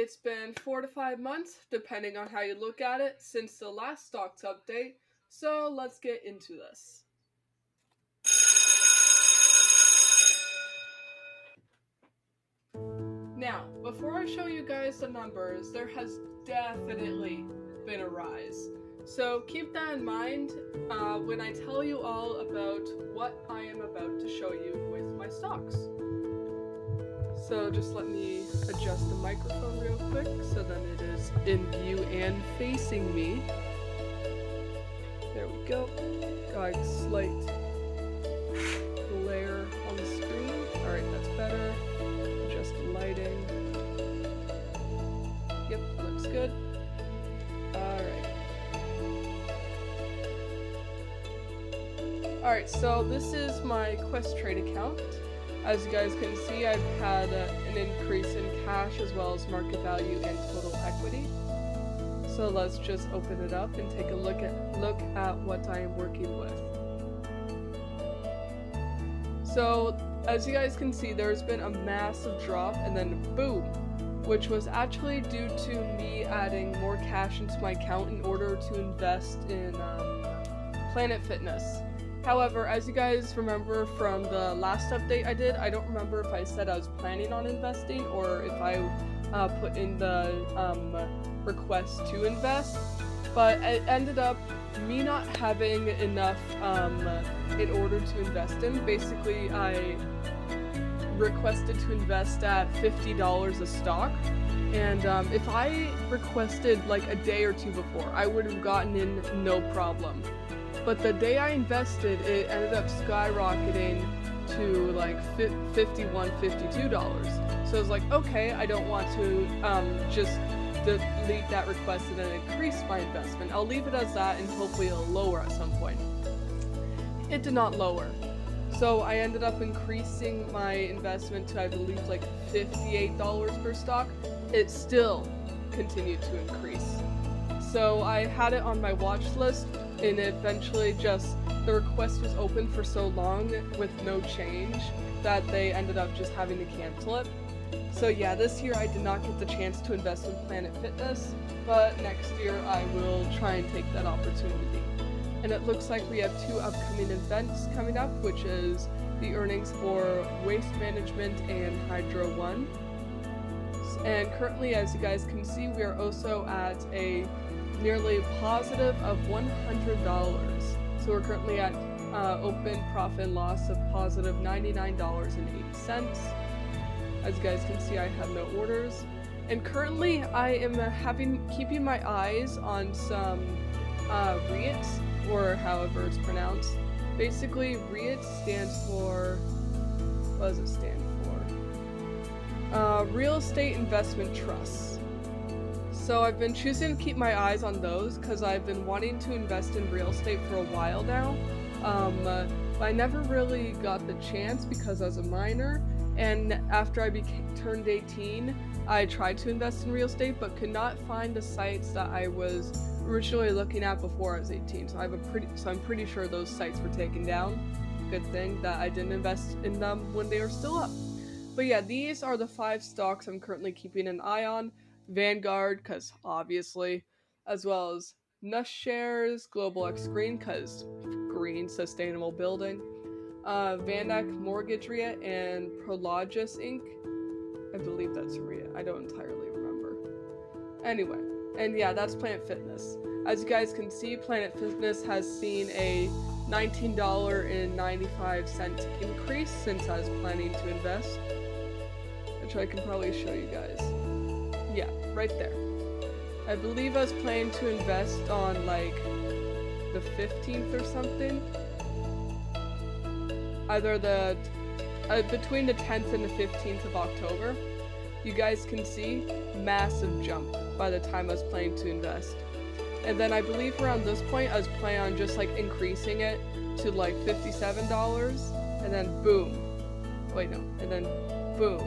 it's been 4 to 5 months, depending on how you look at it, since the last stocks update, so let's get into this. Now, before I show you guys the numbers, there has definitely been a rise. So keep that in mind when I tell you all about what I am about to show you with my stocks. So just let me adjust the microphone real quick so then it is in view and facing me. There we go. Got a slight glare on the screen. Alright, that's better. Adjust the lighting. Yep, looks good. Alright. Alright, so this is my Questrade account. As you guys can see, I've had an increase in cash as well as market value and total equity. So let's just open it up and take a look at what I am working with. So as you guys can see, there's been a massive drop and then boom, which was actually due to me adding more cash into my account in order to invest in Planet Fitness. However, as you guys remember from the last update I did, I don't remember if I said I was planning on investing or if I put in the request to invest, but it ended up me not having enough in order to invest in. Basically, I requested to invest at $50 a stock, and if I requested like a day or two before, I would have gotten in no problem. But the day I invested, it ended up skyrocketing to like $51, $52. So I was like, okay, I don't want to just delete that request and then increase my investment. I'll leave it as that and hopefully it'll lower at some point. It did not lower. So I ended up increasing my investment to, I believe, like $58 per stock. It still continued to increase. So I had it on my watch list, and eventually just the request was open for so long with no change that they ended up just having to cancel it. So yeah, this year I did not get the chance to invest in Planet Fitness, but next year I will try and take that opportunity. And it looks like we have 2 upcoming events coming up, which is the earnings for Waste Management and Hydro One. And currently, as you guys can see, we are also at a nearly positive of $100. So we're currently at open profit and loss of positive $99.80. As you guys can see, I have no orders. And currently I am keeping my eyes on some REITs, or however it's pronounced. Basically, REITs stands for, what does it stand for? Real Estate Investment Trusts. So I've been choosing to keep my eyes on those because I've been wanting to invest in real estate for a while now. But I never really got the chance because I was a minor, and after I turned 18, I tried to invest in real estate but could not find the sites that I was originally looking at before I was 18. So I'm pretty sure those sites were taken down. Good thing that I didn't invest in them when they were still up. But yeah, these are the 5 stocks I'm currently keeping an eye on. Vanguard, because obviously, as well as Nusshares, Global X Green, because green, sustainable building, Vanek Mortgage REIT, and Prologis Inc. I believe that's a REIT. I don't entirely remember. Anyway, and yeah, that's Planet Fitness. As you guys can see, Planet Fitness has seen a $19.95 increase since I was planning to invest, which I can probably show you guys. Yeah, right there. I believe I was planning to invest on like the 15th or something. Either between the 10th and the 15th of October. You guys can see, massive jump by the time I was planning to invest. And then I believe around this point I was planning on just like increasing it to like $57, and then boom. Wait, no, and then boom.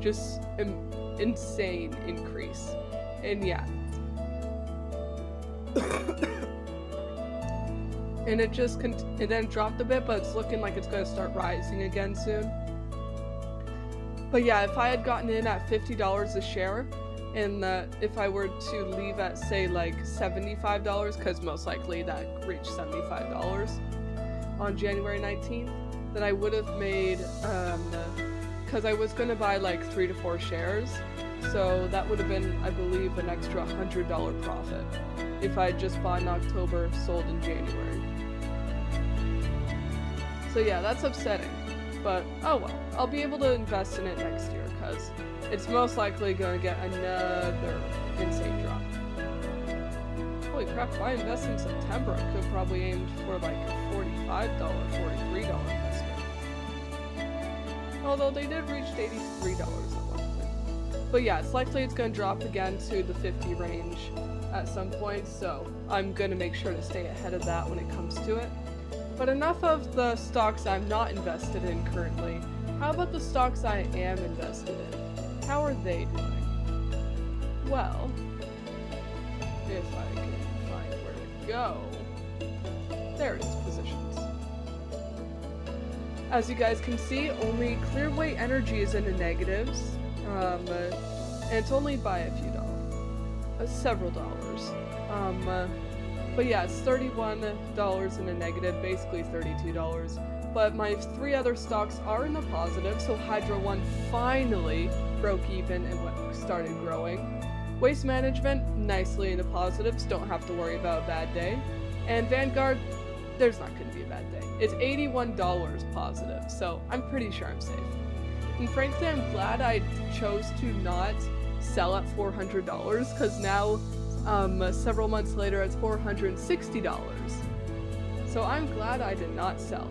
Just insane increase. And yeah. And it just it then dropped a bit, but it's looking like it's going to start rising again soon. But yeah, if I had gotten in at $50 a share, in that if I were to leave at, say, like $75, because most likely that reached $75 on January 19th, then I would have made, because I was going to buy like 3 to 4 shares, so that would have been, I believe, an extra $100 profit if I just bought in October, sold in January. So yeah, that's upsetting, but oh well. I'll be able to invest in it next year, because it's most likely going to get another insane drop. Holy crap, if I invest in September, I could have probably aimed for like a $45, $43 investment. Although they did reach $83 at one point. But yeah, it's likely it's going to drop again to the 50 range at some point, so I'm going to make sure to stay ahead of that when it comes to it. But enough of the stocks I'm not invested in currently. How about the stocks I am invested in? How are they doing? Well, if I can find where to go. There it is, positions. As you guys can see, only Clearway Energy is in the negatives, and it's only by a few dollars, several dollars. But yeah, it's $31 in the negative, basically $32. But my 3 other stocks are in the positive, so Hydro One finally broke even and started growing. Waste Management, nicely in the positives, don't have to worry about a bad day. And Vanguard, there's not going to be a bad day. It's $81 positive, so I'm pretty sure I'm safe. And frankly, I'm glad I chose to not sell at $400, because now, several months later, it's $460. So I'm glad I did not sell.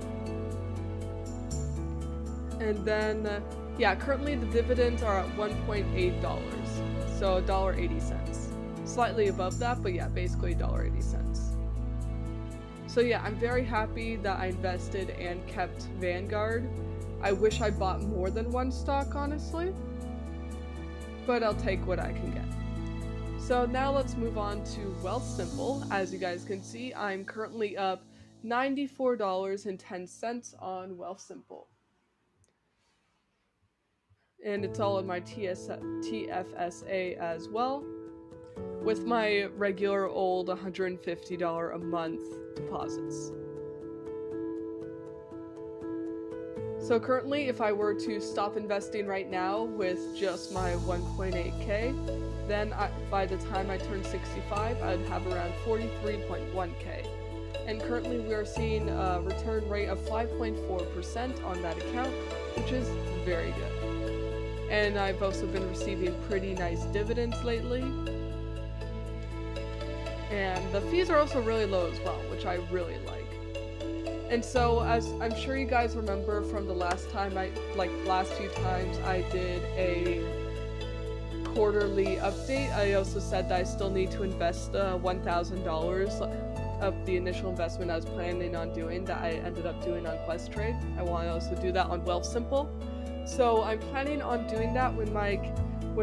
And then, yeah, currently the dividends are at $1.8, so $1.80. Slightly above that, but yeah, basically $1.80. So yeah, I'm very happy that I invested and kept Vanguard. I wish I bought more than one stock, honestly, but I'll take what I can get. So now let's move on to Wealthsimple. As you guys can see, I'm currently up $94.10 on Wealthsimple. And it's all in my TFSA as well, with my regular old $150 a month deposits. So currently, if I were to stop investing right now with just my 1.8K, then by the time I turn 65, I'd have around 43.1K. And currently we are seeing a return rate of 5.4% on that account, which is very good. And I've also been receiving pretty nice dividends lately. And the fees are also really low as well, which I really like. And so, as I'm sure you guys remember from the last time last few times I did a quarterly update, I also said that I still need to invest $1,000 of the initial investment I was planning on doing that I ended up doing on Questrade. I want to also do that on Wealthsimple. So I'm planning on doing that when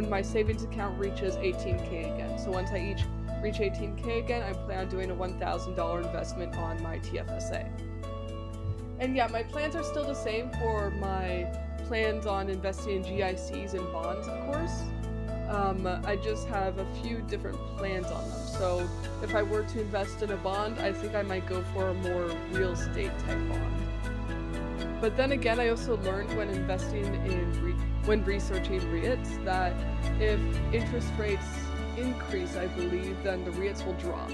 my savings account reaches 18K again. So once I reach 18K again, I plan on doing a $1,000 investment on my TFSA. And yeah, my plans are still the same for my plans on investing in GICs and bonds, of course. I just have a few different plans on them. So if I were to invest in a bond, I think I might go for a more real estate type bond. But then again, I also learned when investing when researching REITs that if interest rates increase, I believe, then the REITs will drop.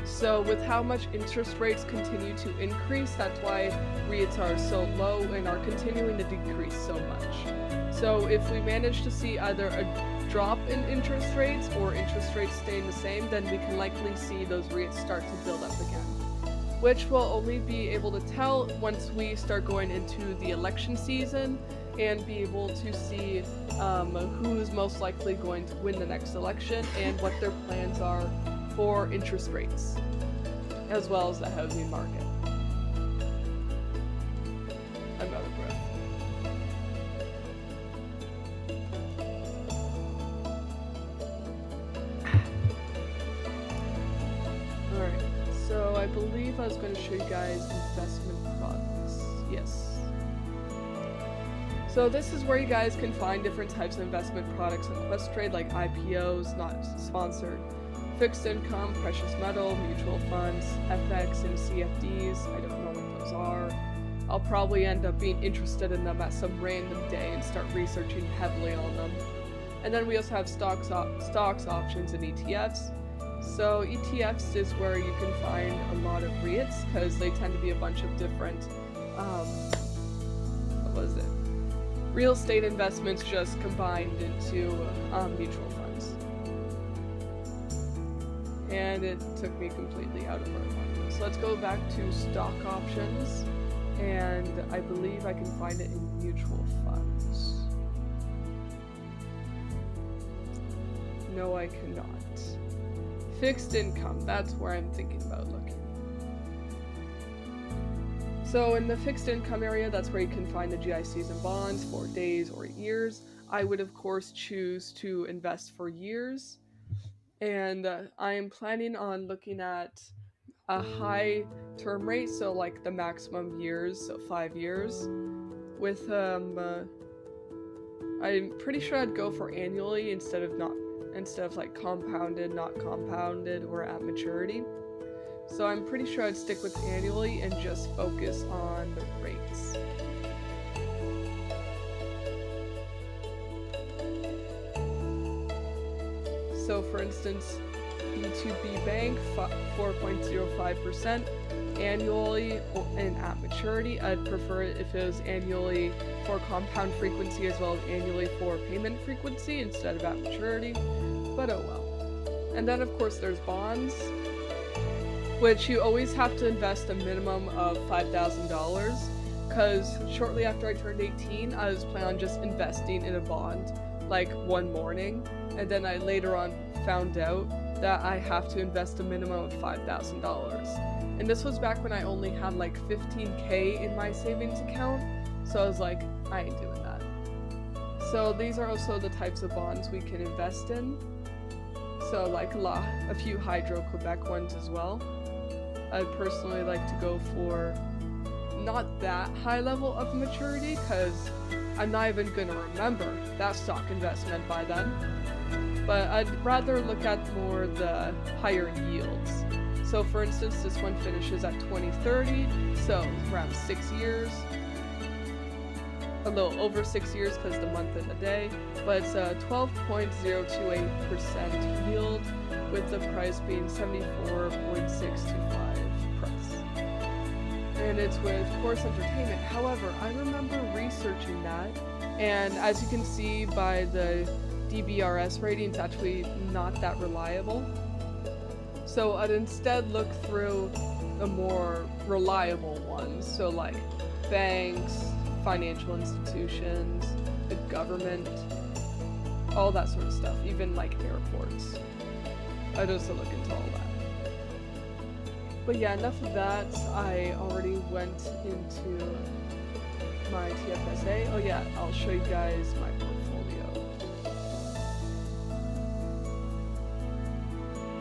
So with how much interest rates continue to increase, that's why REITs are so low and are continuing to decrease so much. So if we manage to see either a drop in interest rates or interest rates staying the same, then we can likely see those REITs start to build up again. Which we'll only be able to tell once we start going into the election season and be able to see who's most likely going to win the next election and what their plans are for interest rates, as well as the housing market. I'm out of breath. Alright, so I believe I was going to show you guys investment products. Yes. So So this is where you guys can find different types of investment products on Questrade, like IPOs, not sponsored, fixed income, precious metal, mutual funds, FX, and CFDs. I don't know what those are. I'll probably end up being interested in them at some random day and start researching heavily on them. And then we also have stocks, options, and ETFs. So ETFs is where you can find a lot of REITs because they tend to be a bunch of different, real estate investments just combined into mutual funds. And it took me completely out of my mind. So let's go back to stock options, and I believe I can find it in mutual funds. No, I cannot. Fixed income, that's where I'm thinking about looking. So in the fixed income area, that's where you can find the GICs and bonds for days or years. I would of course choose to invest for years. And I am planning on looking at a high term rate, so like the maximum years, so 5 years. With I'm pretty sure I'd go for annually instead of like compounded, not compounded, or at maturity. So I'm pretty sure I'd stick with annually and just focus on the rates. So for instance, B2B Bank, 4.05% annually and at maturity. I'd prefer it if it was annually for compound frequency as well as annually for payment frequency instead of at maturity, but oh well. And then of course there's bonds, which you always have to invest a minimum of $5,000, because shortly after I turned 18, I was planning on just investing in a bond like one morning, and then I later on found out that I have to invest a minimum of $5,000. And this was back when I only had like 15K in my savings account, so I was like, I ain't doing that. So these are also the types of bonds we can invest in. So like a few Hydro-Quebec ones as well. I'd personally like to go for not that high level of maturity because I'm not even going to remember that stock investment by then. But I'd rather look at more the higher yields. So for instance, this one finishes at 2030, so around 6 years. A little over 6 years because the month and the day, but it's a 12.028% yield with the price being 74.625 price. And it's with Course Entertainment. However, I remember researching that, and as you can see by the DBRS rating, it's actually not that reliable. So I'd instead look through the more reliable ones, so like banks, financial institutions, the government, all that sort of stuff, even like airports. I'd also look into all that. But yeah, enough of that. I already went into my TFSA. Oh yeah, I'll show you guys my portfolio.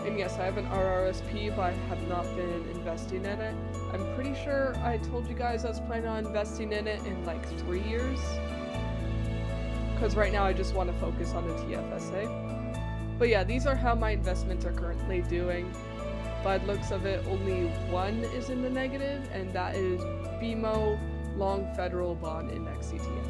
And yes, I have an RRSP, but I have not been investing in it. I'm pretty sure I told you guys I was planning on investing in it in like 3 years. Because right now I just want to focus on the TFSA. But yeah, these are how my investments are currently doing. By the looks of it, only one is in the negative, and that is BMO Long Federal Bond Index ETF.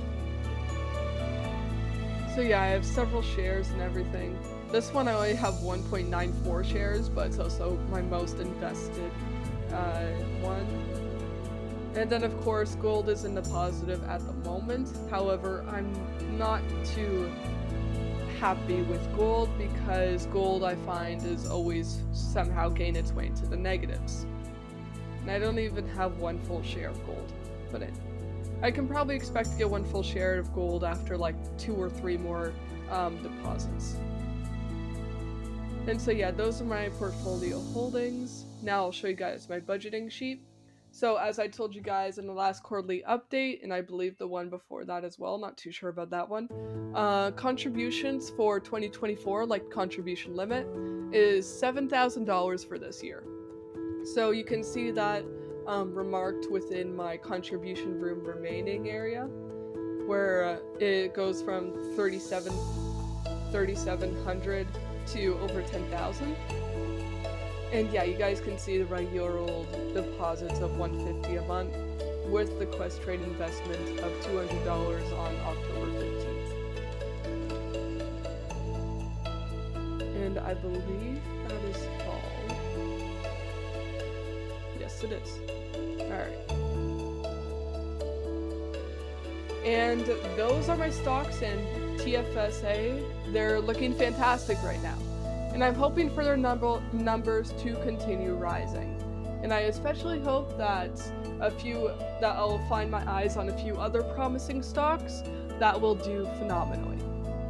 So yeah, I have several shares and everything. This one I only have 1.94 shares, but it's also my most invested one. And then of course gold is in the positive at the moment. However, I'm not too happy with gold because gold I find is always somehow gain its way into the negatives. And I don't even have one full share of gold. But I can probably expect to get one full share of gold after like 2 or 3 more deposits. And so yeah, those are my portfolio holdings. Now I'll show you guys my budgeting sheet. So as I told you guys in the last quarterly update, and I believe the one before that as well, not too sure about that one, contributions for 2024, like contribution limit, is $7,000 for this year. So you can see that remarked within my contribution room remaining area. where it goes from 3,700 to over 10,000. And yeah, you guys can see the regular old deposits of $150 a month with the Quest Trade investment of $200 on October 15th. And I believe that is all. Yes, it is. Alright. And those are my stocks in TFSA. They're looking fantastic right now. And I'm hoping for their numbers to continue rising. And I especially hope that I'll find my eyes on a few other promising stocks that will do phenomenally.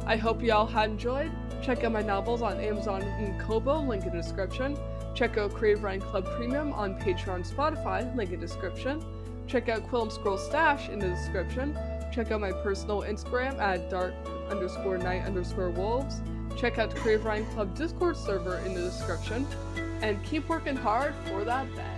I hope y'all had enjoyed. Check out my novels on Amazon and Kobo, link in the description. Check out Creative Writing Club Premium on Patreon and Spotify, link in the description. Check out Quill and Scroll Stash in the description. Check out my personal Instagram at dark_night_wolves. Check out the Creative Writing Club Discord server in the description. And keep working hard for that bag.